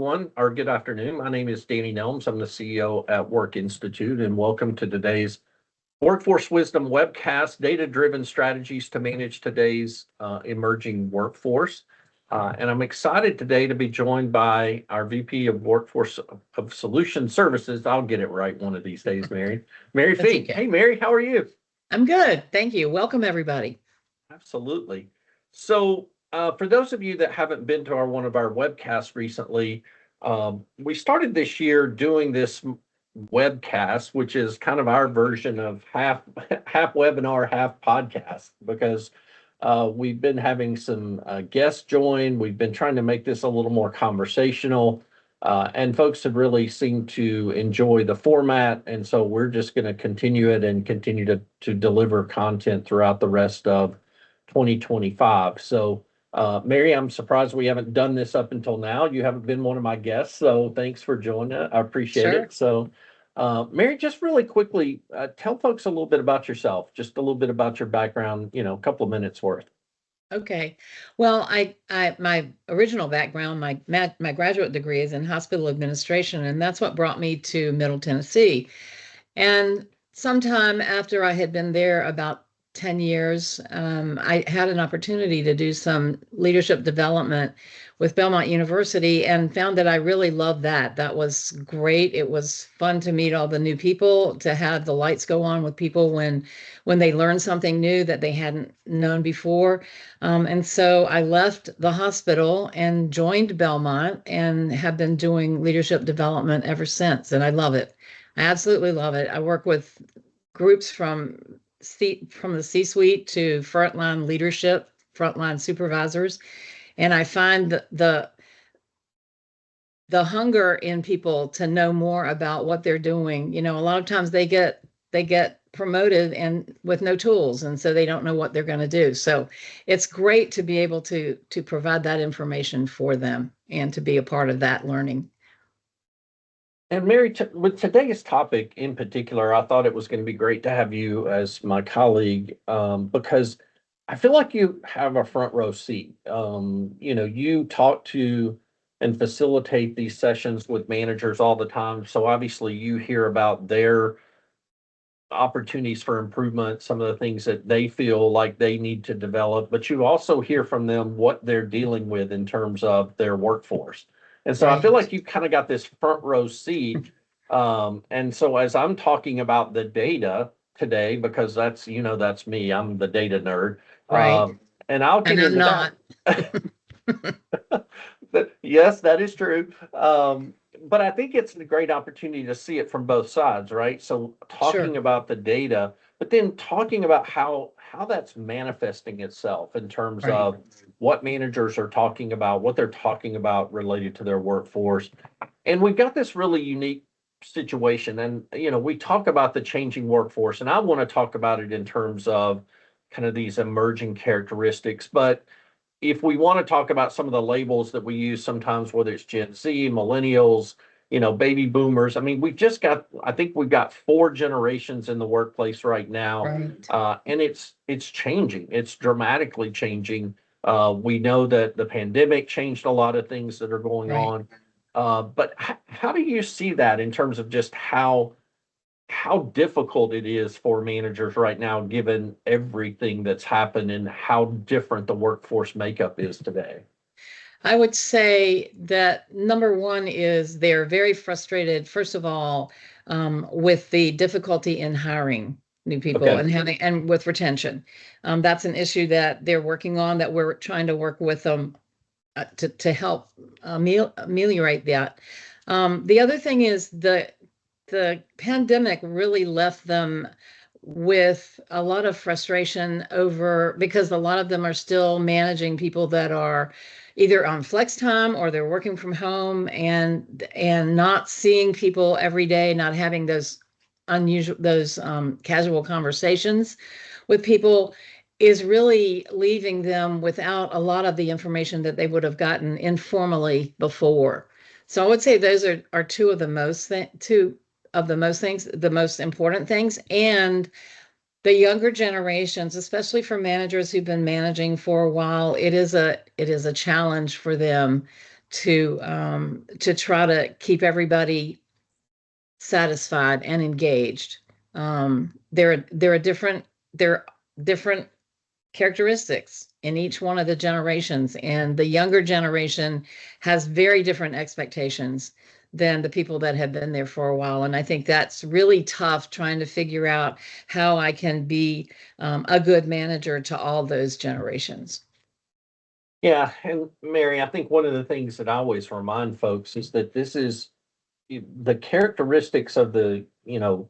One, or good afternoon. My name is Danny Nelms. I'm the CEO at Work Institute, and welcome to today's Workforce Wisdom webcast, data-driven strategies to manage today's emerging workforce. And I'm excited today to be joined by our VP of Workforce of Solution Services. I'll get it right one of these days, Mary. Mary That's Fink. okay. Hey, Mary, how are you? I'm good. Thank you. Welcome, everybody. Absolutely. So, for those of you that haven't been to one of our webcasts recently, we started this year doing this webcast, which is kind of our version of half half webinar, half podcast, because we've been having some guests join. We've been trying to make this a little more conversational, and folks have really seemed to enjoy the format. And so we're just going to continue it and continue to deliver content throughout the rest of 2025. So, Mary, I'm surprised we haven't done this up until now. You haven't been one of my guests, so thanks for joining. I appreciate Sure. it. So, Mary, just really quickly, tell folks a little bit about yourself, just a little bit about your background, a couple of minutes worth. Okay. Well, my original background, my graduate degree is in hospital administration, and that's what brought me to Middle Tennessee. And sometime after I had been there about 10 years, I had an opportunity to do some leadership development with Belmont University and found that I really loved that. That was great. It was fun to meet all the new people, to have the lights go on with people when they learned something new that they hadn't known before. And so I left the hospital and joined Belmont and have been doing leadership development ever since. And I love it. I absolutely love it. I work with groups from the C-suite to frontline leadership, frontline supervisors, and I find the hunger in people to know more about what they're doing. A lot of times they get promoted and with no tools, and so they don't know what they're going to do. So it's great to be able to provide that information for them and to be a part of that learning. And Mary, with today's topic in particular, I thought it was going to be great to have you as my colleague, because I feel like you have a front row seat. You talk to and facilitate these sessions with managers all the time. So obviously you hear about their opportunities for improvement, some of the things that they feel like they need to develop, but you also hear from them what they're dealing with in terms of their workforce. And so I feel Right. like you kind of got this front row seat. And so as I'm talking about the data today, because that's me, I'm the data nerd. Right. And I'll And get I'm into not. that. But yes, that is true. But I think it's a great opportunity to see it from both sides, right? So talking Sure. about the data, but then talking about how that's manifesting itself in terms Right. of what managers are talking about, what they're talking about related to their workforce. And we've got this really unique situation. And we talk about the changing workforce, and I want to talk about it in terms of kind of these emerging characteristics. But if we want to talk about some of the labels that we use sometimes, whether it's Gen Z, millennials, baby boomers, I mean, I think we've got four generations in the workplace right now, Right. and it's changing. It's dramatically changing. We know that the pandemic changed a lot of things that are going Right. on. But how do you see that in terms of just how difficult it is for managers right now, given everything that's happened and how different the workforce makeup is today? I would say that number one is they're very frustrated, first of all, with the difficulty in hiring new people Okay. and having and with retention. That's an issue that they're working on, that we're trying to work with them to help ameliorate that. The other thing is the pandemic really left them with a lot of frustration over, because a lot of them are still managing people that are either on flex time or they're working from home, and not seeing people every day, not having those casual conversations with people is really leaving them without a lot of the information that they would have gotten informally before. So I would say those are two of the most things, the most important things. And the younger generations, especially for managers who've been managing for a while, it is a challenge for them to try to keep everybody satisfied and engaged. There are different characteristics in each one of the generations, and the younger generation has very different expectations than the people that have been there for a while. And I think that's really tough, trying to figure out how I can be a good manager to all those generations. Yeah, and Mary, I think one of the things that I always remind folks is that this is the characteristics of the,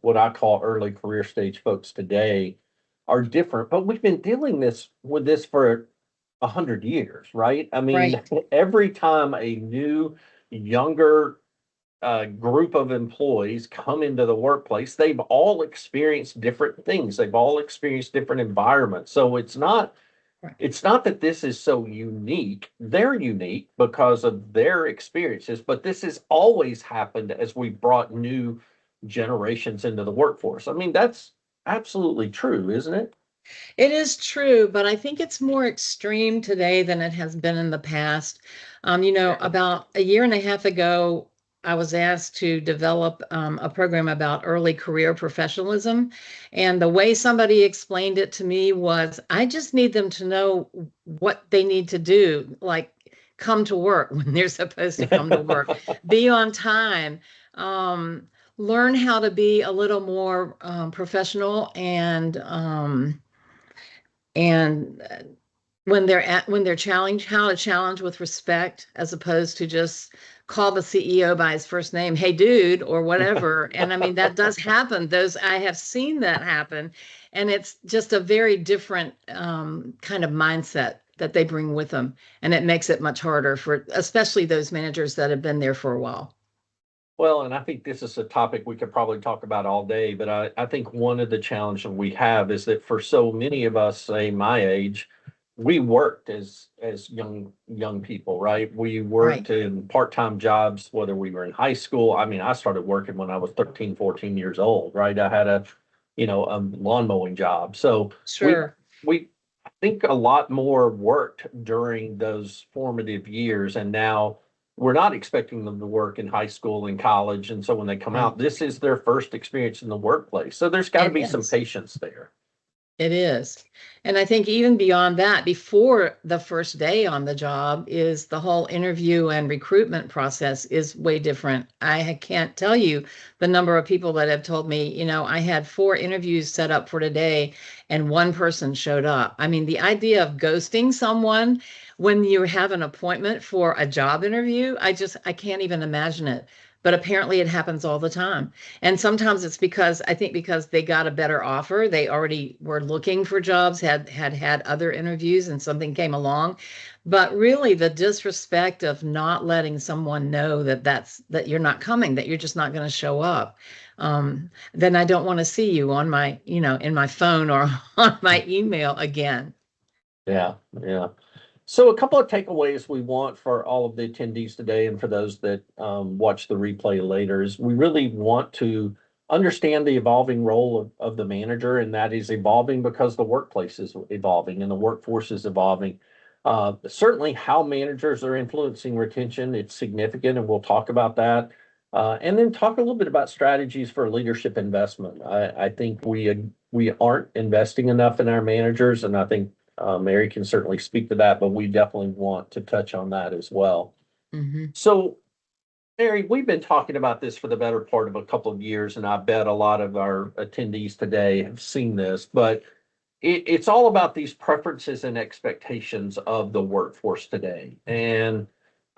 what I call early career stage folks today are different, but we've been dealing with this for 100 years, right? I mean, Right. every time a new, younger group of employees come into the workplace, they've all experienced different things. They've all experienced different environments. So Right. it's not that this is so unique. They're unique because of their experiences, but this has always happened as we brought new generations into the workforce. I mean, that's absolutely true, isn't it? It is true, but I think it's more extreme today than it has been in the past. About a year and a half ago, I was asked to develop a program about early career professionalism. And the way somebody explained it to me was, I just need them to know what they need to do, like come to work when they're supposed to come to work, be on time. Um, Learn how to be a little more professional and when they're challenged, how to challenge with respect as opposed to just call the CEO by his first name, hey dude, or whatever. And I mean, that does happen. Those I have seen that happen, and it's just a very different kind of mindset that they bring with them, and it makes it much harder for especially those managers that have been there for a while. Well, and I think this is a topic we could probably talk about all day, but I think one of the challenges we have is that for so many of us, say my age, we worked as young people, right? We Right. worked in part-time jobs, whether we were in high school. I mean, I started working when I was 13, 14 years old, right? I had a lawn mowing job. So we Sure. we I think a lot more worked during those formative years, and now we're not expecting them to work in high school and college. And so when they come out, Right. this is their first experience in the workplace. So there's got to It be some is. patience there. It is. And I think even beyond that, before the first day on the job, is the whole interview and recruitment process is way different. Can't tell you the number of people that have told me, I had 4 interviews set up for today and one person showed up. I mean, the idea of ghosting someone when you have an appointment for a job interview, I can't even imagine it. But apparently it happens all the time. And sometimes it's because they got a better offer. They already were looking for jobs, had other interviews, and something came along. But really, the disrespect of not letting someone know that you're not coming, that you're just not going to show up. Then I don't want to see you on my, in my phone or on my email again. Yeah, yeah. So a couple of takeaways we want for all of the attendees today and for those that watch the replay later is we really want to understand the evolving role of the manager, and that is evolving because the workplace is evolving and the workforce is evolving. Certainly how managers are influencing retention, it's significant, and we'll talk about that. And then talk a little bit about strategies for leadership investment. I think we aren't investing enough in our managers, and I think Mary can certainly speak to that, but we definitely want to touch on that as well. Hmm. So, Mary, we've been talking about this for the better part of a couple of years, and I bet a lot of our attendees today have seen this, but it's all about these preferences and expectations of the workforce today. And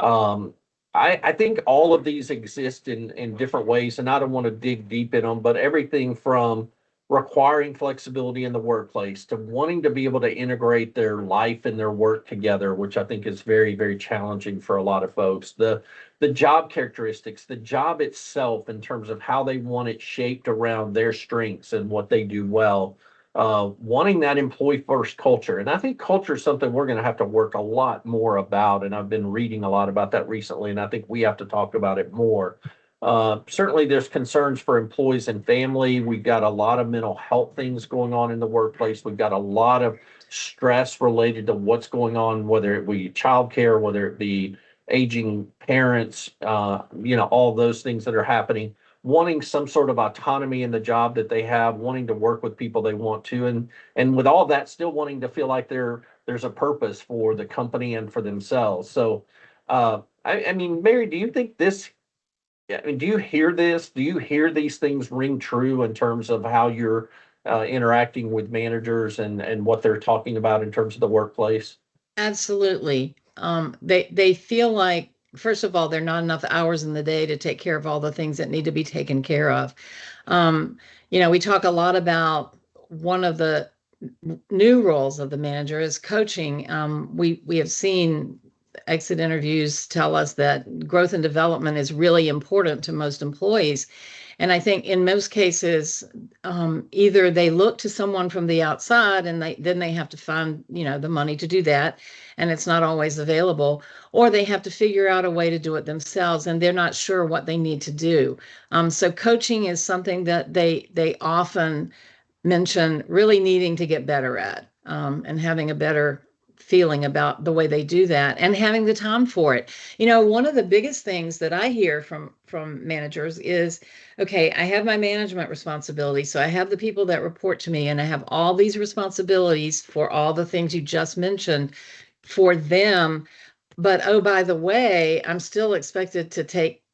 um, I think all of these exist in different ways, and I don't want to dig deep in them, but everything from requiring flexibility in the workplace to wanting to be able to integrate their life and their work together, which I think is very, very challenging for a lot of folks. The job characteristics, the job itself in terms of how they want it shaped around their strengths and what they do well, wanting that employee first culture. And I think culture is something we're going to have to work a lot more about. And I've been reading a lot about that recently, and I think we have to talk about it more. Certainly, there's concerns for employees and family. We've got a lot of mental health things going on in the workplace. We've got a lot of stress related to what's going on, whether it be childcare, whether it be aging parents, all those things that are happening, wanting some sort of autonomy in the job that they have, wanting to work with people they want to, and with all that, still wanting to feel like there's a purpose for the company and for themselves. So, I mean, Mary, do you think this? I mean, do you hear this? Do you hear these things ring true in terms of how you're interacting with managers and what they're talking about in terms of the workplace? Absolutely. They feel like, first of all, there are not enough hours in the day to take care of all the things that need to be taken care of. Um, we talk a lot about one of the new roles of the manager is coaching. We have seen exit interviews tell us that growth and development is really important to most employees. And I think in most cases, either they look to someone from the outside and then they have to find, the money to do that, and it's not always available, or they have to figure out a way to do it themselves, and they're not sure what they need to do. So coaching is something that they often mention really needing to get better at, and having a better feeling about the way they do that and having the time for it. One of the biggest things that I hear from managers is, okay, I have my management responsibility, so I have the people that report to me, and I have all these responsibilities for all the things you just mentioned for them, but oh, by the way, I'm still expected to take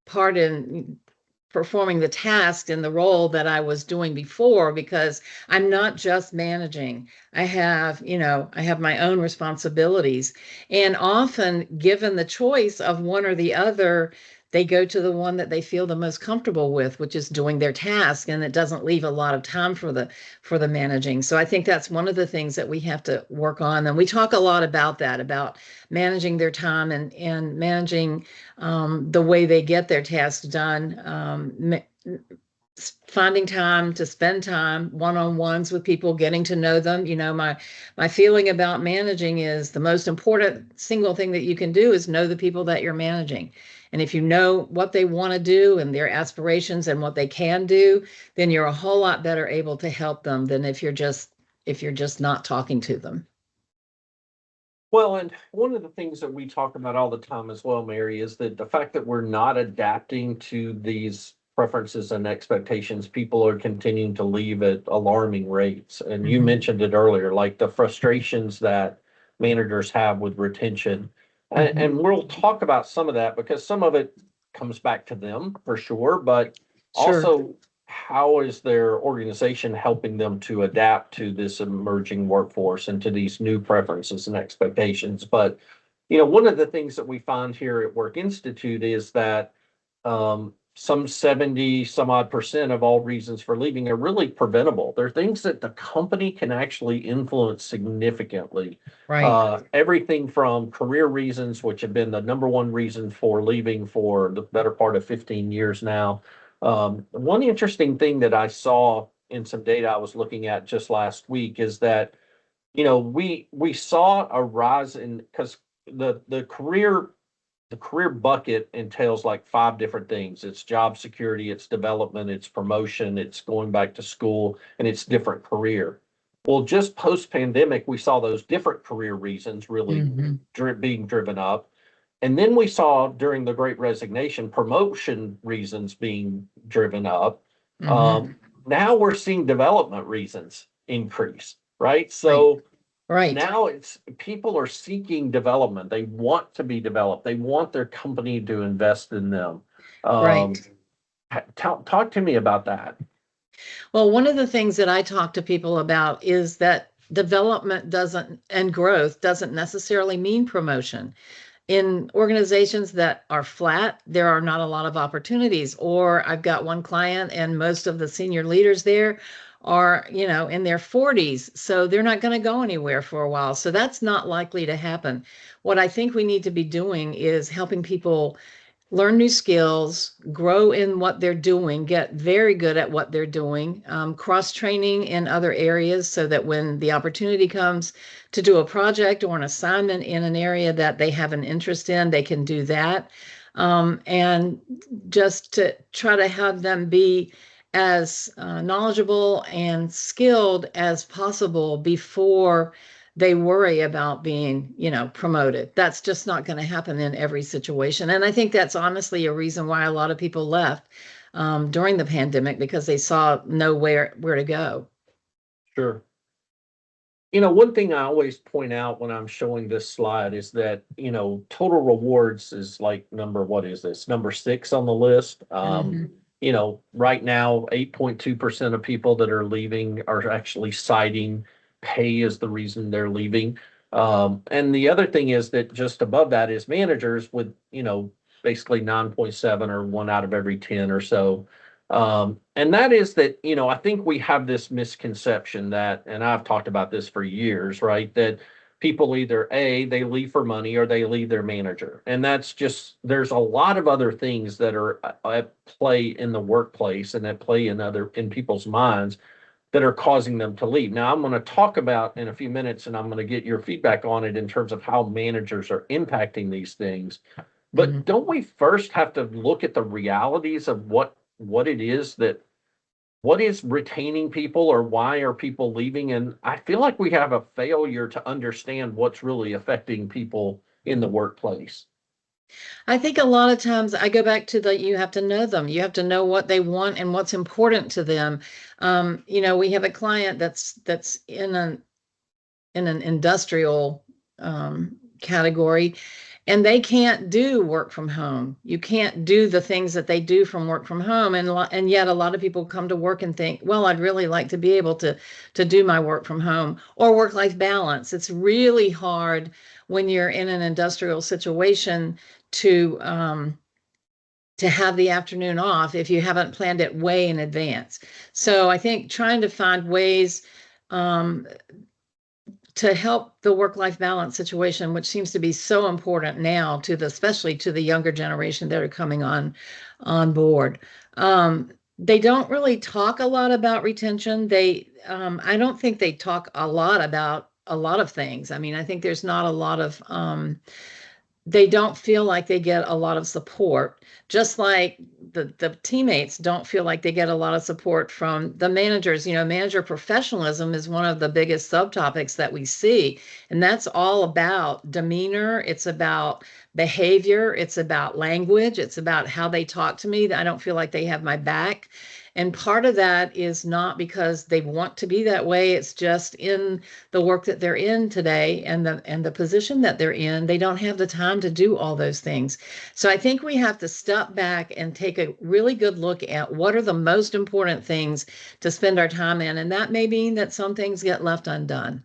part in performing the task and the role that I was doing before, because I'm not just managing. I have my own responsibilities. And often, given the choice of one or the other, they go to the one that they feel the most comfortable with, which is doing their task, and it doesn't leave a lot of time for the managing. So I think that's one of the things that we have to work on. And we talk a lot about that, about managing their time and managing the way they get their tasks done, finding time to spend time one-on-ones with people, getting to know them. My feeling about managing is the most important single thing that you can do is know the people that you're managing. And if you know what they want to do and their aspirations and what they can do, then you're a whole lot better able to help them than if you're just not talking to them. Well, and one of the things that we talk about all the time as well, Mary, is that the fact that we're not adapting to these preferences and expectations, people are continuing to leave at alarming rates. And you Mhm. mentioned it earlier, like the frustrations that managers have with retention. And Mhm. we'll talk about some of that because some of it comes back to them for sure, but Sure. also how is their organization helping them to adapt to this emerging workforce and to these new preferences and expectations? But, one of the things that we find here at Work Institute is that some 70 some odd percent of all reasons for leaving are really preventable. They're things that the company can actually influence significantly. Right. Everything from career reasons, which have been the number one reason for leaving for the better part of 15 years now. One interesting thing that I saw in some data I was looking at just last week is that we saw a rise in because the career bucket entails like five different things. It's job security, it's development, it's promotion, it's going back to school, and it's different career. Well, just post pandemic, we saw those different career reasons really Mhm. being driven up. And then we saw during the great resignation, promotion reasons being driven up. Mhm. Now we're seeing development reasons increase, right? Right. So Right. now it's people are seeking development. They want to be developed. They want their company to invest in them. Um, Right. talk to me about that. Well, one of the things that I talk to people about is that development doesn't and growth doesn't necessarily mean promotion. In organizations that are flat, there are not a lot of opportunities. Or I've got one client and most of the senior leaders there are, in their 40s. So they're not going to go anywhere for a while. So that's not likely to happen. What I think we need to be doing is helping people learn new skills, grow in what they're doing, get very good at what they're doing, cross training in other areas so that when the opportunity comes to do a project or an assignment in an area that they have an interest in, they can do that. And just to try to have them be as knowledgeable and skilled as possible before they worry about being, promoted. That's just not going to happen in every situation. And I think that's honestly a reason why a lot of people left during the pandemic, because they saw nowhere where to go. Sure. One thing I always point out when I'm showing this slide is that, total rewards is like what is this? Number 6 on the list. Mhm. Right now, 8.2% of people that are leaving are actually citing pay as the reason they're leaving. And the other thing is that just above that is managers with, basically 9.7 or 1 out of every 10 or so. And that is that, I think we have this misconception that, and I've talked about this for years, right? That people either they leave for money or they leave their manager. And that's just, there's a lot of other things that are at play in the workplace and at play in people's minds that are causing them to leave. Now, I'm going to talk about in a few minutes, and I'm going to get your feedback on it in terms of how managers are impacting these things. But Mhm. don't we first have to look at the realities of what it is that what is retaining people or why are people leaving? And I feel like we have a failure to understand what's really affecting people in the workplace. I think a lot of times I go back to you have to know them. You have to know what they want and what's important to them. We have a client that's in an industrial category, and they can't do work from home. You can't do the things that they do from work from home, and yet a lot of people come to work and think, well, I'd really like to be able to do my work from home or work life balance. It's really hard when you're in an industrial situation to have the afternoon off if you haven't planned it way in advance. So I think trying to find ways um, to help the work-life balance situation, which seems to be so important now especially to the younger generation that are coming on board. They don't really talk a lot about retention. I don't think they talk a lot about a lot of things. I mean, I think there's not a lot of they don't feel like they get a lot of support, just like the teammates don't feel like they get a lot of support from the managers. Manager professionalism is one of the biggest subtopics that we see, and that's all about demeanor. It's about behavior. It's about language. It's about how they talk to me. I don't feel like they have my back. And part of that is not because they want to be that way. It's just in the work that they're in today and the position that they're in, they don't have the time to do all those things. So I think we have to step back and take a really good look at what are the most important things to spend our time in. And that may mean that some things get left undone.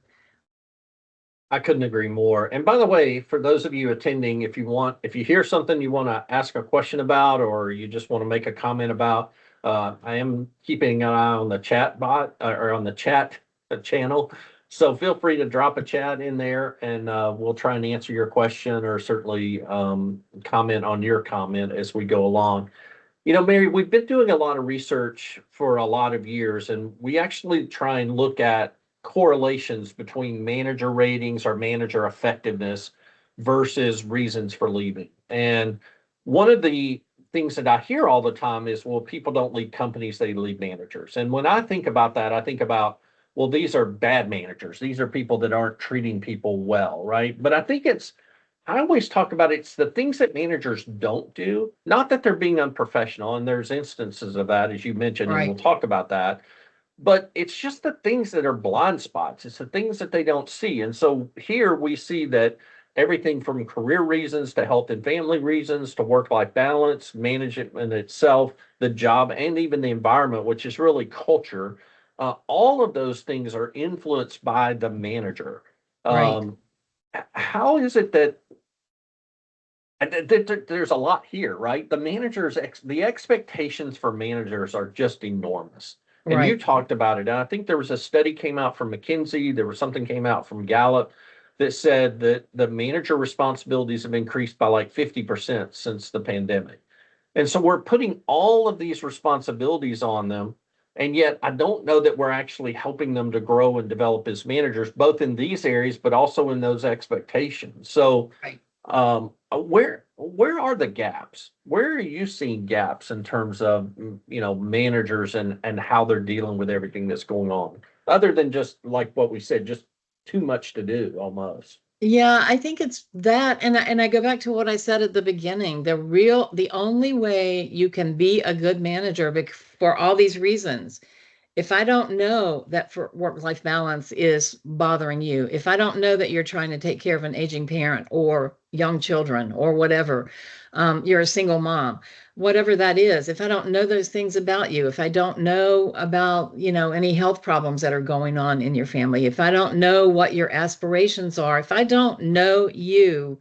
I couldn't agree more. And by the way, for those of you attending, if you hear something you want to ask a question about, or you just want to make a comment about, I am keeping an eye on the chat bot or on the chat channel. So feel free to drop a chat in there and we'll try and answer your question or certainly comment on your comment as we go along. Mary, we've been doing a lot of research for a lot of years, and we actually try and look at correlations between manager ratings or manager effectiveness versus reasons for leaving. And one of the things that I hear all the time is, well, people don't leave companies, they leave managers. And when I think about that, I think about, well, these are bad managers. These are people that aren't treating people well, right? But I always talk about it's the things that managers don't do, not that they're being unprofessional, and there's instances of that, as you mentioned, and we'll Right. talk about that. But it's just the things that are blind spots. It's the things that they don't see. And so here we see that everything from career reasons to health and family reasons to work-life balance, management itself, the job, and even the environment, which is really culture. All of those things are influenced by the manager. Right. Um, how is it that there's a lot here, right? The expectations for managers are just enormous. And you Right. talked about it. And I think there was a study came out from McKinsey. There was something came out from Gallup that said that the manager responsibilities have increased by like 50% since the pandemic. And so we're putting all of these responsibilities on them. And yet I don't know that we're actually helping them to grow and develop as managers, both in these areas, but also in those expectations. So Right. where are the gaps? Where are you seeing gaps in terms of managers and how they're dealing with everything that's going on? Other than just like what we said, just too much to do almost. Yeah, I think it's that, and I go back to what I said at the beginning. The only way you can be a good manager for all these reasons, if I don't know that for work-life balance is bothering you, if I don't know that you're trying to take care of an aging parent or young children or whatever, you're a single mom, whatever that is, if I don't know those things about you, if I don't know about, any health problems that are going on in your family, if I don't know what your aspirations are, if I don't know you,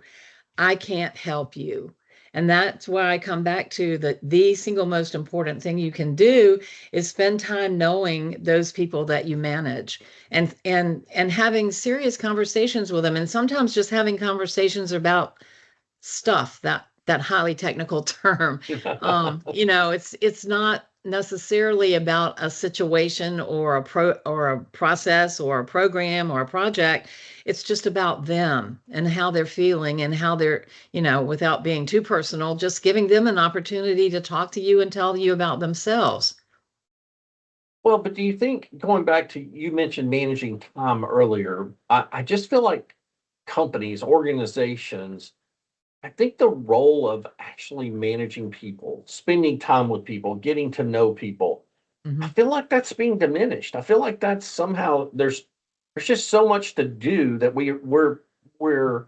I can't help you. And that's why I come back to the single most important thing you can do is spend time knowing those people that you manage and having serious conversations with them. And sometimes just having conversations about stuff, that highly technical term. It's not necessarily about a situation or a process or a program or a project. It's just about them and how they're feeling and how they're, without being too personal, just giving them an opportunity to talk to you and tell you about themselves. Well, but do you think, going back to, you mentioned managing time earlier, I just feel like companies, organizations, I think the role of actually managing people, spending time with people, getting to know people, I Mhm. feel like that's being diminished. I feel like that's somehow there's just so much to do that we're we're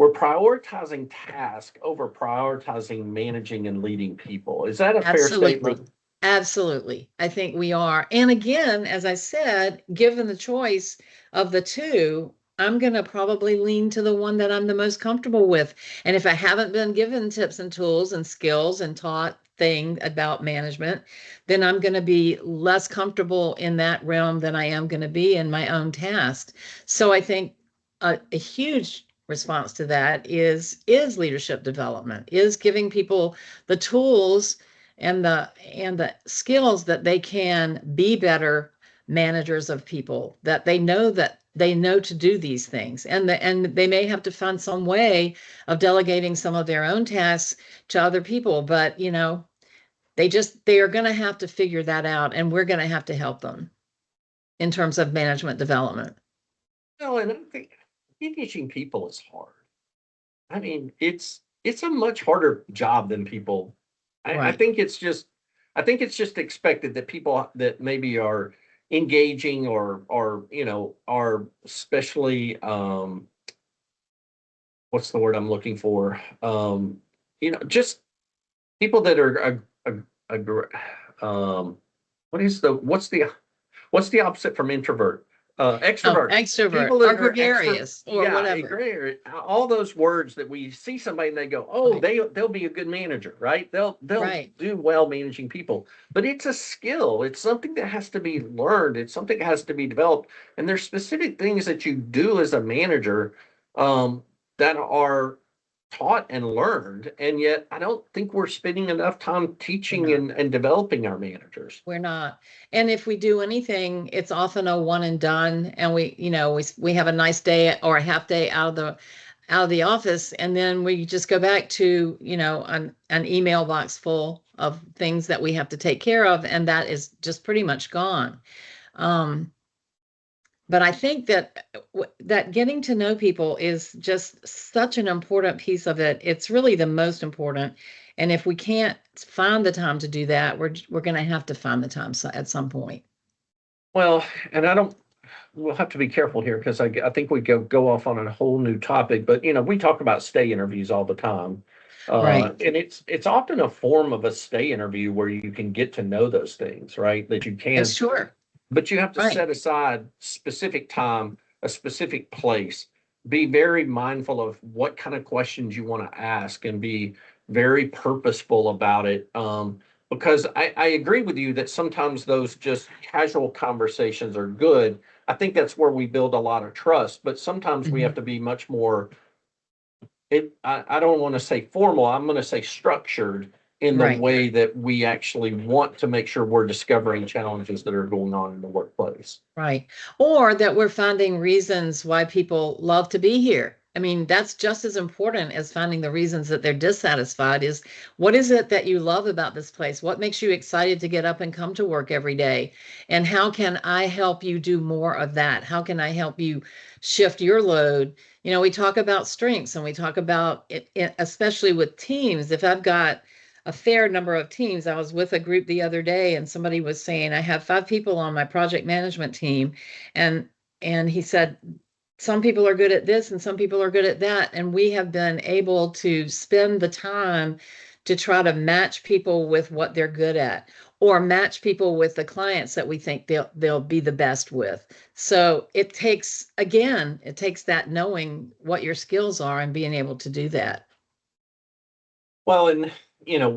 prioritizing task over prioritizing managing and leading people. Is that a fair Absolutely. statement? Absolutely. I think we are. And again, as I said, given the choice of the two, I'm going to probably lean to the one that I'm the most comfortable with. And if I haven't been given tips and tools and skills and taught thing about management, then I'm going to be less comfortable in that realm than I am going to be in my own task. So I think a huge response to that is leadership development, is giving people the tools and the skills that they can be better managers of people, that they know to do these things, and they may have to find some way of delegating some of their own tasks to other people, but they are going to have to figure that out, and we're going to have to help them in terms of management development. No, and I think managing people is hard. I mean, it's a much harder job than people. I Right. think it's just I think it's just expected that people that maybe are engaging or are especially what's the word I'm looking for? Just people that are um what is the what's the opposite from introvert? Oh, Extrovert. extrovert People that or are extrovert. gregarious or Yeah, whatever. agree. All those words that we see somebody and they go, oh, Right. they'll be a good manager, right? They'll Right. do well managing people. But it's a skill. It's something that has to be learned. It's something that has to be developed. And there's specific things that you do as a manager um, that are taught and learned. And yet I don't think we're spending enough time We're teaching not. and developing our managers. We're not. And if we do anything, it's often a one and done. And we have a nice day or a half day out of the office, and then we just go back to, an email box full of things that we have to take care of, and that is just pretty much gone. Um, but I think that getting to know people is just such an important piece of it. It's really the most important. And if we can't find the time to do that, we're going to have to find the time at some point. Well, and I don't we'll have to be careful here because I think we go off on a whole new topic. But we talk about stay interviews all the time, Right. and it's often a form of a stay interview where you can get to know those things, right? That you It's can, sure. but you have to Right. set aside specific time, a specific place. Be very mindful of what kind of questions you want to ask, and be very purposeful about it. Because I agree with you that sometimes those just casual conversations are good. I think that's where we build a lot of trust, but sometimes we have Mhm. to be much more, I don't want to say formal, I'm going to say structured in the Right. way that we actually want to make sure we're discovering challenges that are going on in the workplace. Right. Or that we're finding reasons why people love to be here. I mean, that's just as important as finding the reasons that they're dissatisfied is what is it that you love about this place? What makes you excited to get up and come to work every day? And how can I help you do more of that? How can I help you shift your load? We talk about strengths and we talk about it, especially with teams. If I've got a fair number of teams, I was with a group the other day and somebody was saying, I have 5 people on my project management team. And and he said, some people are good at this and some people are good at that. And we have been able to spend the time to try to match people with what they're good at or match people with the clients that we think they'll be the best with. So it takes that knowing what your skills are and being able to do that. Well, and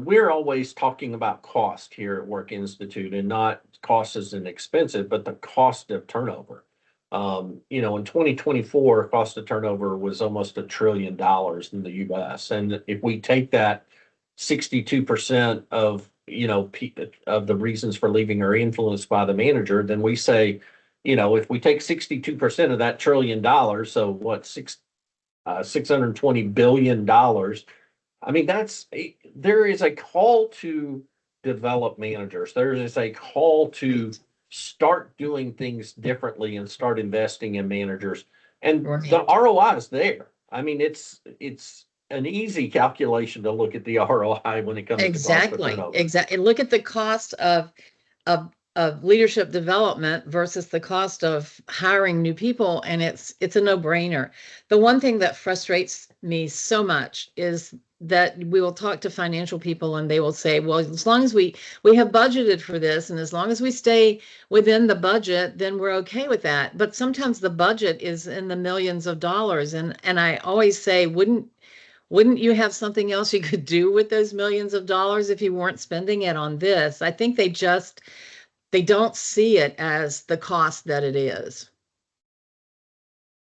we're always talking about cost here at Work Institute, and not cost as an expensive, but the cost of turnover. In 2024, cost of turnover was almost $1 trillion in the US. And if we take that 62% of, of the reasons for leaving are influenced by the manager, then we say, if we take 62% of that $1 trillion, so what, $620 billion. I mean, there is a call to develop managers. There is a call to Right. start doing things differently and start investing in managers. And the Right. ROI is there. I mean, it's an easy calculation to look at the ROI when it comes to cost of Exactly. turnover. Exactly. Look at the cost of leadership development versus the cost of hiring new people, and it's a no-brainer. The one thing that frustrates me so much is that we will talk to financial people and they will say, well, as long as we have budgeted for this and as long as we stay within the budget, then we're okay with that. But sometimes the budget is in the millions of dollars, and I always say, wouldn't you have something else you could do with those millions of dollars if you weren't spending it on this? I think they don't see it as the cost that it is.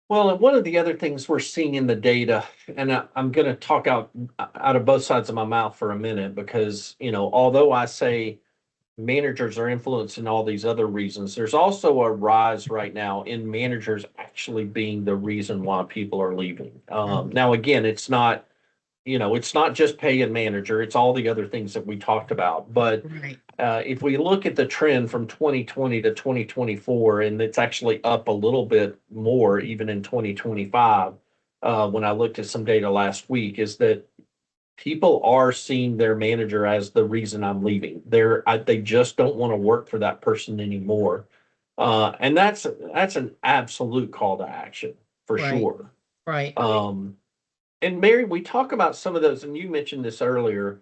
Well, and one of the other things we're seeing in the data, and I'm going to talk out of both sides of my mouth for a minute, because although I say managers are influencing all these other reasons, there's also a rise right now in managers actually being the reason why people are leaving. Mhm. Now, again, it's not just pay and manager; it's all the other things that we talked about. But Right. if we look at the trend from 2020 to 2024, and it's actually up a little bit more even in 2025, when I looked at some data last week, is that people are seeing their manager as the reason I'm leaving. They just don't want to work for that person anymore. And that's an absolute call to action for Right. sure. Right. Um, and Mary, we talk about some of those, and you mentioned this earlier,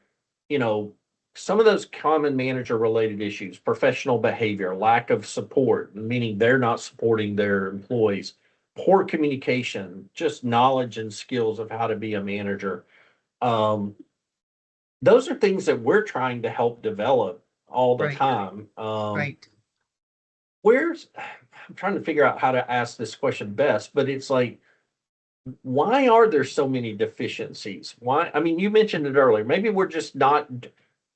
you know, some of those common manager related issues, professional behavior, lack of support, meaning they're not supporting their employees, poor communication, just knowledge and skills of how to be a manager. Um, those are things that we're trying to help develop all the Right. time. Right. Where's I'm trying to figure out how to ask this question best, but it's like, why are there so many deficiencies? Why? I mean, you mentioned it earlier. Maybe we're just not.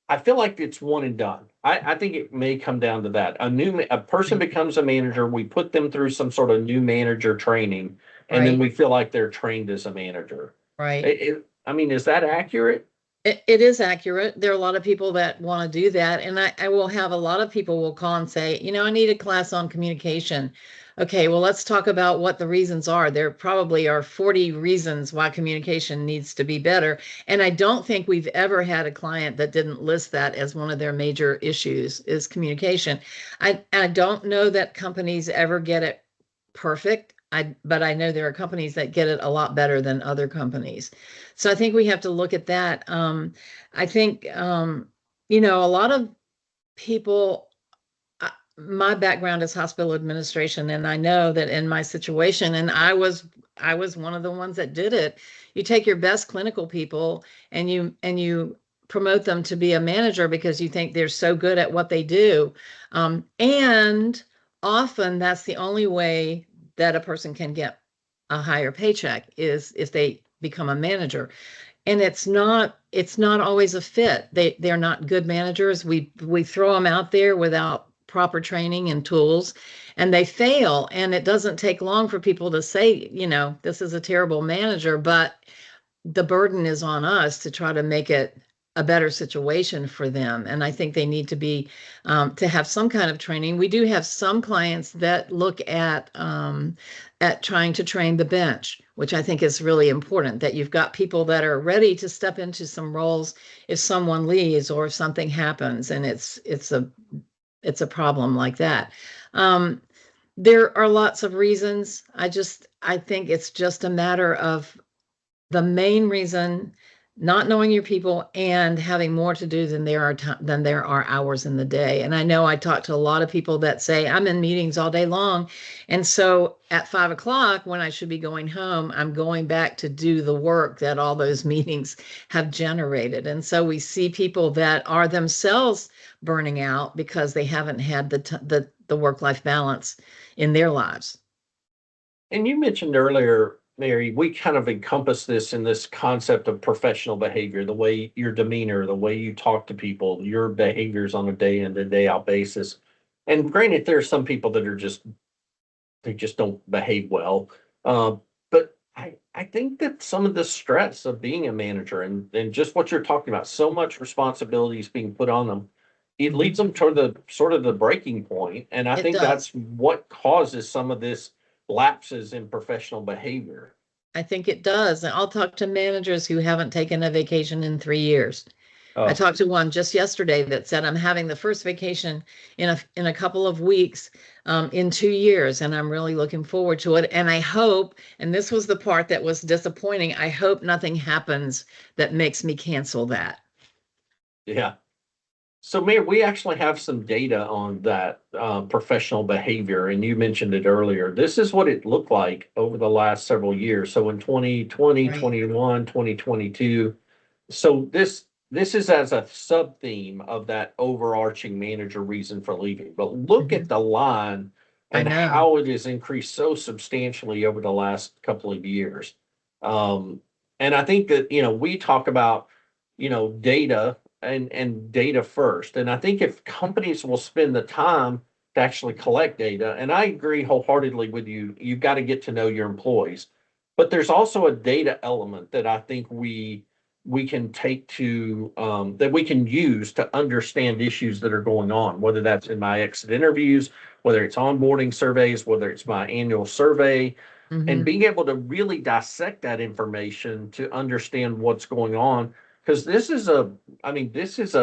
I feel like it's one and done. I think it may come down to that. A person Right. becomes a manager. We put them through some sort of new manager training, and then Right. we feel like they're trained as a manager. Right. I mean, is that accurate? It is accurate. There are a lot of people that want to do that. And I will have a lot of people will call and say, I need a class on communication. Okay, well, let's talk about what the reasons are. There probably are 40 reasons why communication needs to be better. And I don't think we've ever had a client that didn't list that as one of their major issues is communication. I don't know that companies ever get it perfect. But I know there are companies that get it a lot better than other companies. So I think we have to look at that. I think, a lot of people, my background is hospital administration, and I know that in my situation, and I was one of the ones that did it. You take your best clinical people and you promote them to be a manager because you think they're so good at what they do. And often that's the only way that a person can get a higher paycheck is if they become a manager, and it's not always a fit. They're not good managers. We throw them out there without proper training and tools, and they fail. And it doesn't take long for people to say, this is a terrible manager, but the burden is on us to try to make it a better situation for them. And I think they need to be to have some kind of training. We do have some clients that look at trying to train the bench, which I think is really important. That you've got people that are ready to step into some roles if someone leaves or if something happens, and it's a problem like that. Um, there are lots of reasons. I think it's just a matter of the main reason, not knowing your people and having more to do than there are hours in the day. And I know I talk to a lot of people that say I'm in meetings all day long, and so at 5 o'clock when I should be going home, I'm going back to do the work that all those meetings have generated. And so we see people that are themselves burning out because they haven't had the work-life balance in their lives. And you mentioned earlier, Mary, we kind of encompass this in this concept of professional behavior, the way your demeanor, the way you talk to people, your behaviors on a day in and day out basis. And granted, there are some people that are they just don't behave well. But I think that some of the stress of being a manager and just what you're talking about, so much responsibility is being put on them. It leads them to the sort of the breaking point, and I It think does. that's what causes some of this lapses in professional behavior. I think it does. And I'll talk to managers who haven't taken a vacation in 3 years. I Oh, talked to one just yesterday that said, I'm having the first vacation in a couple of weeks, in 2 years, and I'm really looking forward to it. And I hope, and this was the part that was disappointing, I hope nothing happens that makes me cancel that. yeah. So, Mayor, we actually have some data on that professional behavior, and you mentioned it earlier. This is what it looked like over the last several years. So, in 2020, Right. 21, 2022. So, this is as a sub theme of that overarching manager reason for leaving. But look Mhm. at the line I and know. how it has increased so substantially over the last couple of years. Um, and I think that, we talk about, data and data first. And I think if companies will spend the time to actually collect data, and I agree wholeheartedly with you, you've got to get to know your employees. But there's also a data element that I think we can take to that we can use to understand issues that are going on, whether that's in my exit interviews, whether it's onboarding surveys, whether it's my annual survey, and Hmm. being able to really dissect that information to understand what's going on. Because this is I mean, this is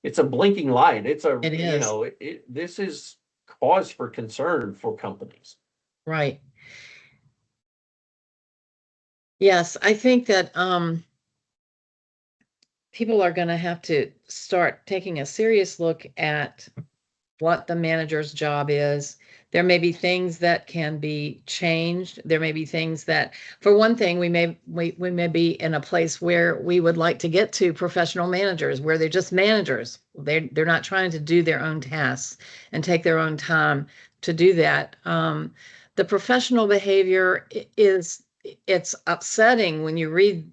it's a blinking light. It's It is. this is cause for concern for companies. Right. Yes, I think that people are going to have to start taking a serious look at what the manager's job is. There may be things that can be changed. There may be things that, for one thing, we may be in a place where we would like to get to professional managers, where they're just managers. They're not trying to do their own tasks and take their own time to do that. The professional behavior is it's upsetting when you read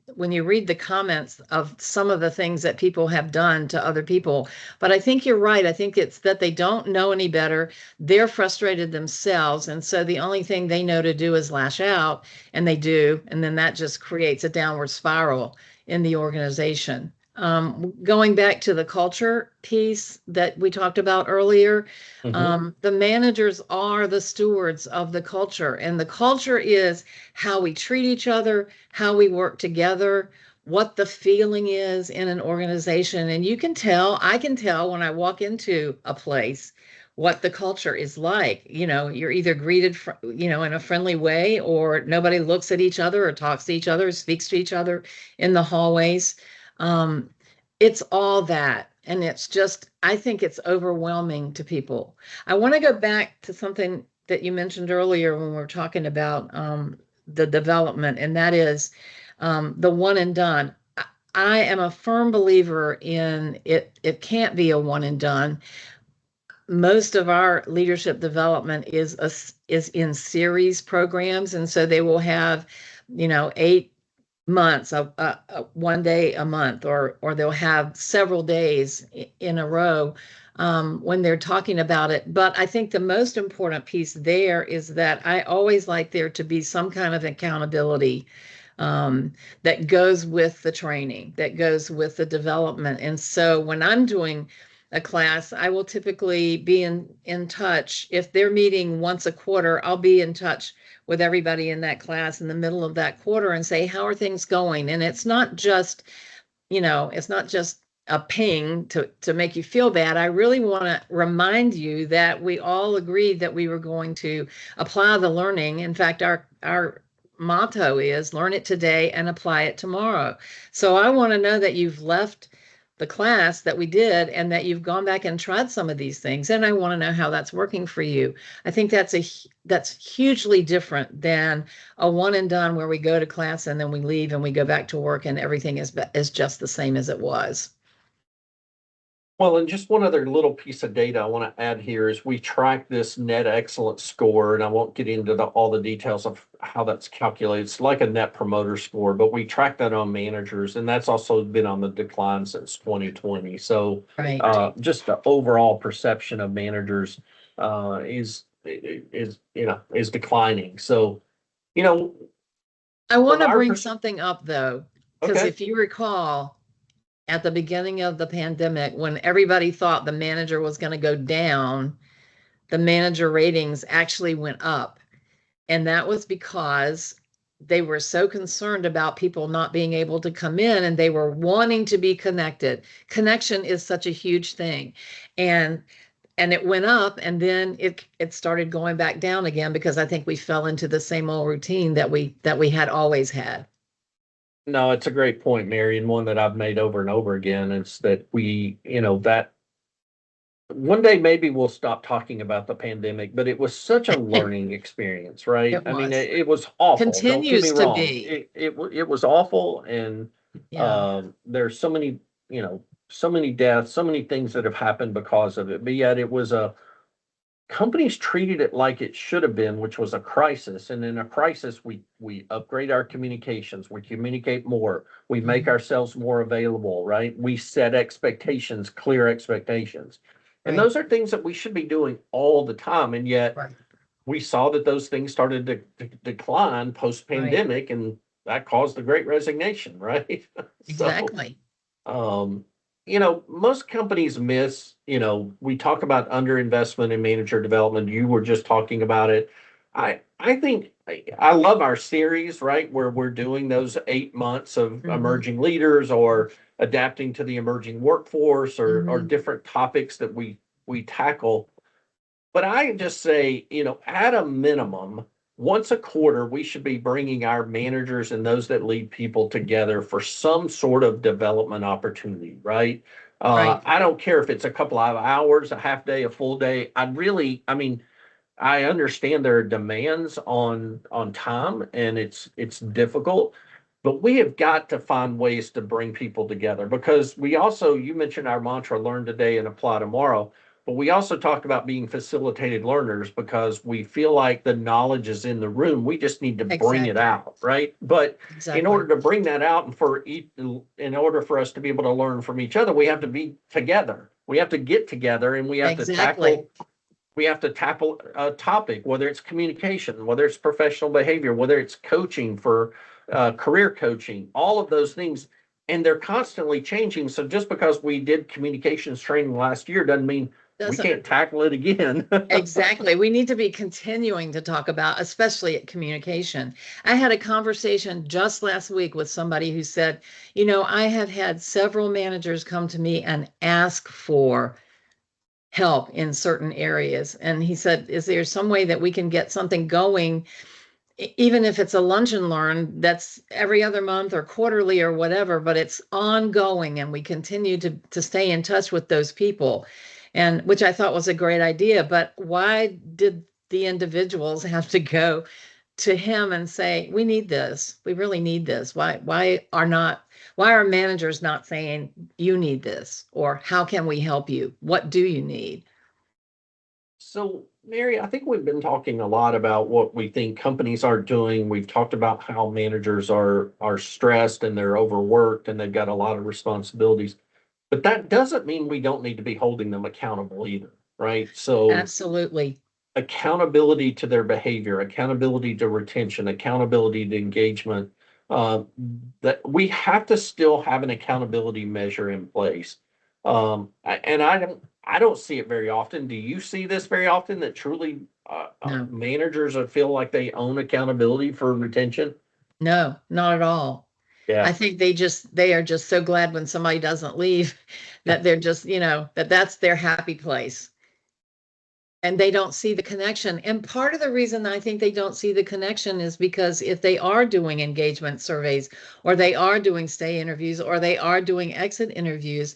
the comments of some of the things that people have done to other people. But I think you're right. I think it's that they don't know any better. They're frustrated themselves. And so the only thing they know to do is lash out, and they do. And then that just creates a downward spiral in the organization. Going back to the culture piece that we talked about earlier, Mhm. the managers are the stewards of the culture. And the culture is how we treat each other, how we work together, what the feeling is in an organization. And I can tell when I walk into a place what the culture is like. You're either greeted, in a friendly way, or nobody looks at each other or talks to each other, speaks to each other in the hallways. Um, it's all that. And I think it's overwhelming to people. I want to go back to something that you mentioned earlier when we were talking about the development, and that is the one and done. I am a firm believer in it. It can't be a one and done. Most of our leadership development is in series programs, and so they will have, 8 months of one day a month, or they'll have several days in a row when they're talking about it. But I think the most important piece there is that I always like there to be some kind of accountability that goes with the training, that goes with the development. And so when I'm doing a class, I will typically be in touch. If they're meeting once a quarter, I'll be in touch with everybody in that class in the middle of that quarter and say, how are things going? And it's not just, it's not just a ping to make you feel bad. I really want to remind you that we all agreed that we were going to apply the learning. In fact, our motto is learn it today and apply it tomorrow. So I want to know that you've left the class that we did and that you've gone back and tried some of these things, and I want to know how that's working for you. I think that's hugely different than a one and done where we go to class and then we leave and we go back to work and everything is just the same as it was. Well, and just one other little piece of data I want to add here is we track this net excellence score, and I won't get into all the details of how that's calculated. It's like a net promoter score, but we track that on managers, and that's also been on the decline since 2020. So Right. just the overall perception of managers is declining. So, you know, I want from to our bring perspective, something up though, because okay. if you recall, at the beginning of the pandemic, when everybody thought the manager was going to go down, the manager ratings actually went up. And that was because they were so concerned about people not being able to come in and they were wanting to be connected. Connection is such a huge thing. And it went up and then it started going back down again because I think we fell into the same old routine that we had always had. No, it's a great point, Mary, and one that I've made over and over again. Is that that one day maybe we'll stop talking about the pandemic, but it was such a learning experience, right? It I mean, was. it was awful. Don't get me Continues to wrong. be. It was awful, and Yeah. there's so many deaths, so many things that have happened because of it. But yet, it was a companies treated it like it should have been, which was a crisis. And in a crisis, we upgrade our communications, we communicate more, we make Mhm. ourselves more available, right? We set expectations, clear expectations. And Right. those are things that we should be doing all the time. And yet Right. we saw that those things started to decline post Right. pandemic, and that caused the great resignation, right? So Exactly. um, most companies miss, we talk about underinvestment in manager development. You were just talking about it. I think I love our series, right? Where we're doing those 8 months of Hmm. emerging leaders or adapting to the emerging workforce or Hmm. different topics that we tackle. But I just say, at a minimum, once a quarter, we should be bringing our managers and those that lead people together for some sort of development opportunity, right? Right. I don't care if it's a couple of hours, a half day, a full day. I mean, I understand there are demands on time, and it's difficult, but we have got to find ways to bring people together, because we also, you mentioned our mantra, learn today and apply tomorrow, but we also talked about being facilitated learners because we feel like the knowledge is in the room. We just need to bring it Exactly. out, right? But in order Exactly. to bring that out and in order for us to be able to learn from each other, we have to be together. We have to get together, and Exactly. we have to tackle a topic, whether it's communication, whether it's professional behavior, whether it's coaching for career coaching, all of those things. And they're constantly changing. So just because we did communications training last year doesn't mean we Doesn't can't tackle it again. exactly. We need to be continuing to talk about, especially communication. I had a conversation just last week with somebody who said, I have had several managers come to me and ask for help in certain areas. And he said, is there some way that we can get something going, even if it's a lunch and learn that's every other month or quarterly or whatever, but it's ongoing and we continue to stay in touch with those people, and which I thought was a great idea. But why did the individuals have to go to him and say, we need this, we really need this? Why are managers not saying, you need this, or how can we help you, what do you need? So Mary, I think we've been talking a lot about what we think companies are doing. We've talked about how managers are stressed and they're overworked and they've got a lot of responsibilities. But that doesn't mean we don't need to be holding them accountable either, right? So Absolutely. accountability to their behavior, accountability to retention, accountability to engagement. Uh, that we have to still have an accountability measure in place. And I don't see it very often. Do you see this very often that truly No, managers feel like they own accountability for retention? no, not at all. I Yeah, think they are just so glad when somebody doesn't leave that they're just, that's their happy place. And they don't see the connection. And part of the reason I think they don't see the connection is because if they are doing engagement surveys, or they are doing stay interviews, or they are doing exit interviews,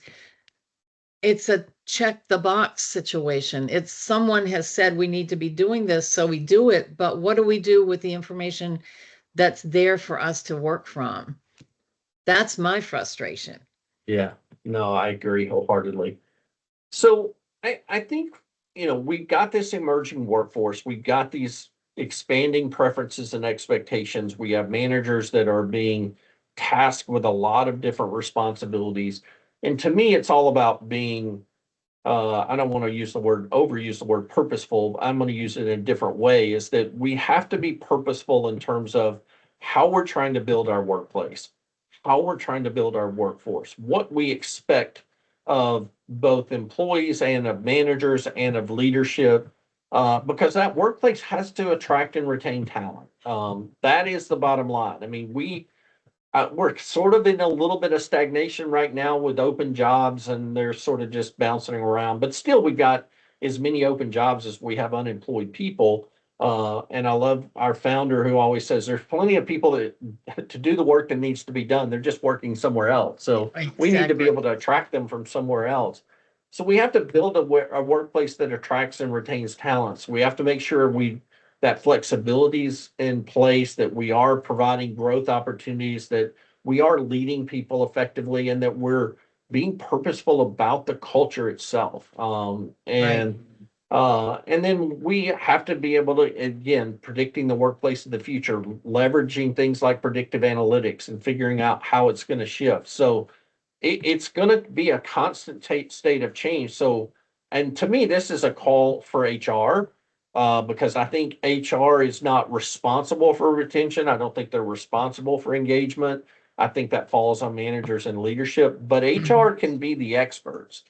it's a check the box situation. It's someone has said we need to be doing this, so we do it. But what do we do with the information that's there for us to work from? That's my frustration. yeah. No, I agree wholeheartedly. So I think, we've got this emerging workforce. We've got these expanding preferences and expectations. We have managers that are being tasked with a lot of different responsibilities. And to me, it's all about being, I don't want to overuse the word purposeful. I'm going to use it in a different way, is that we have to be purposeful in terms of how we're trying to build our workplace, how we're trying to build our workforce, what we expect of both employees and of managers and of leadership, because that workplace has to attract and retain talent. That is the bottom line. I mean, we're sort of in a little bit of stagnation right now with open jobs, and they're sort of just bouncing around. But still, we've got as many open jobs as we have unemployed people. And I love our founder who always says there's plenty of people that to do the work that needs to be done. They're just working somewhere else. So we need to be Exactly. able to attract them from somewhere else. So we have to build a workplace that attracts and retains talents. We have to make sure that flexibility is in place, that we are providing growth opportunities, that we are leading people effectively, and that we're being purposeful about the culture itself. Right. And then we have to be able to, again, predicting the workplace of the future, leveraging things like predictive analytics and figuring out how it's going to shift. So it's going to be a constant state of change. So, and to me, this is a call for HR, because I think HR is not responsible for retention. I don't think they're responsible for engagement. I think that falls on managers and leadership, but HR Mhm. can be the experts.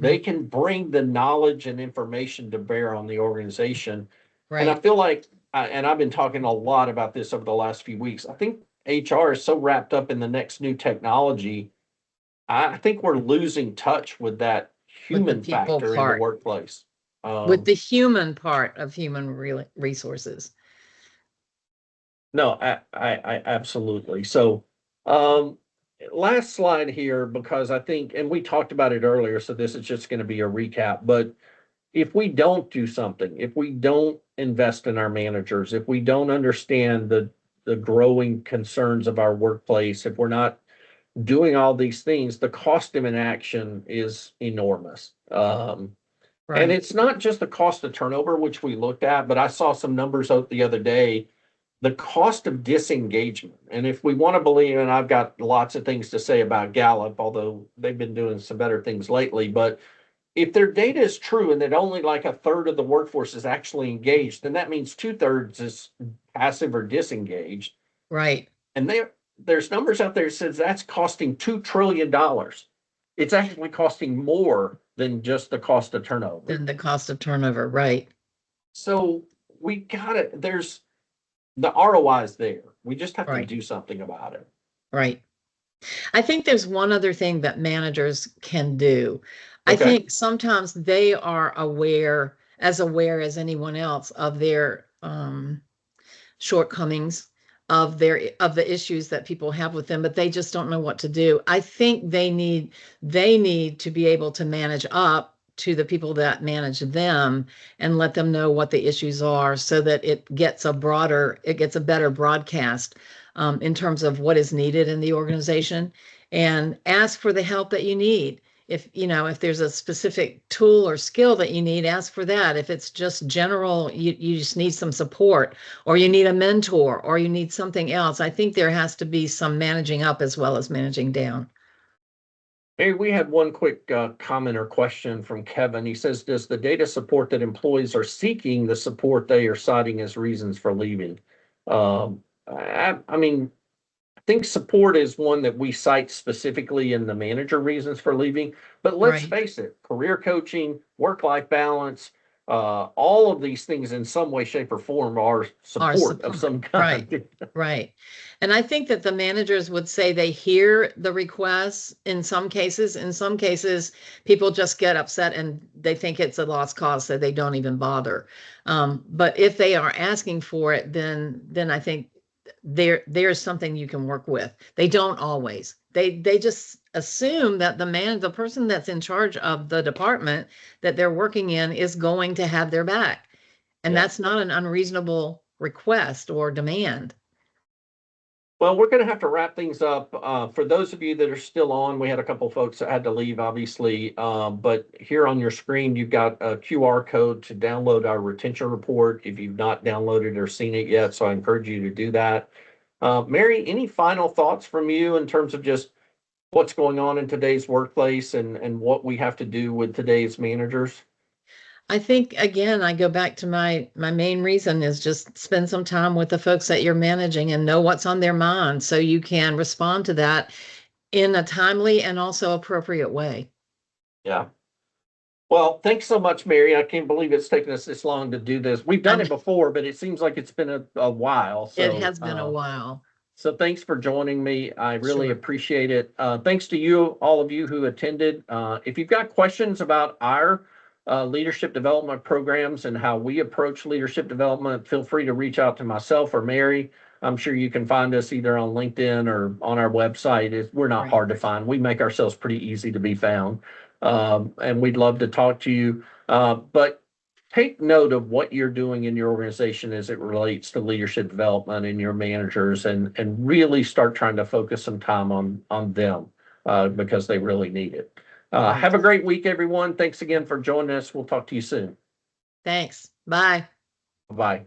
They Mhm. can bring the knowledge and information to bear on the organization. And I Right. feel like, and I've been talking a lot about this over the last few weeks, I think HR is so wrapped up in the next new technology. I think we're losing touch with that With the human people factor in the part, workplace. with Um, the human part of human resources. no, I absolutely. So, um, last slide here, because I think, and we talked about it earlier, so this is just going to be a recap. But if we don't do something, if we don't invest in our managers, if we don't understand the growing concerns of our workplace, if we're not doing all these things, the cost of inaction is enormous. And Right. it's not just the cost of turnover, which we looked at, but I saw some numbers out the other day, the cost of disengagement. And if we want to believe, and I've got lots of things to say about Gallup, although they've been doing some better things lately, but if their data is true and that only like a third of the workforce is actually engaged, then that means two-thirds is passive or disengaged. Right. And there's numbers out there that says that's costing $2 trillion. It's actually costing more than just the cost of turnover. Then the cost of turnover. Right. So we got it. There's the ROI is there. We just have to Right. do something about it. Right. I think there's one other thing that managers can do. I Okay. think sometimes they are aware as anyone else of their shortcomings, of the issues that people have with them, but they just don't know what to do. I think they need to be able to manage up to the people that manage them and let them know what the issues are, so that it gets a better broadcast, in terms of what is needed in the organization, and ask for the help that you need. if if there's a specific tool or skill that you need, ask for that. If it's just general, you just need some support, or you need a mentor, or you need something else. I think there has to be some managing up as well as managing down. Hey, we had one quick comment or question from Kevin. He says, does the data support that employees are seeking the support they are citing as reasons for leaving? I mean, I think support is one that we cite specifically in the manager reasons for leaving. But let's Right. face it, career coaching, work-life balance, all of these things in some way, shape, or form are Our support of support. some Right. kind. Right. And I think that the managers would say they hear the requests in some cases. In some cases, people just get upset and they think it's a lost cause, so they don't even bother. But if they are asking for it, then I think there's something you can work with. They don't always. They just assume that the person that's in charge of the department that they're working in is going to have their back. And Yeah. that's not an unreasonable request or demand. Well, we're going to have to wrap things up. For those of you that are still on, we had a couple folks that had to leave, obviously. But here on your screen, you've got a QR code to download our retention report if you've not downloaded or seen it yet. So I encourage you to do that. Mary, any final thoughts from you in terms of just what's going on in today's workplace and what we have to do with today's managers? I think again, I go back to my main reason is just spend some time with the folks that you're managing and know what's on their mind so you can respond to that in a timely and also appropriate way. Yeah. Well, thanks so much, Mary. I can't believe it's taken us this long to do this. We've done And it before, but it seems like it's been a while. it has been a while. So thanks for joining me. I really Sure. appreciate it. Thanks to you, all of you who attended. If you've got questions about our leadership development programs and how we approach leadership development, feel free to reach out to myself or Mary. I'm sure you can find us either on LinkedIn or on our website. We're not Right. hard to find. We make ourselves pretty easy to be found. And we'd love to talk to you. But take note of what you're doing in your organization as it relates to leadership development and your managers, and really start trying to focus some time on them because they really need it. Right. Have a great week, everyone. Thanks again for joining us. We'll talk to you soon. Thanks. Bye. Bye.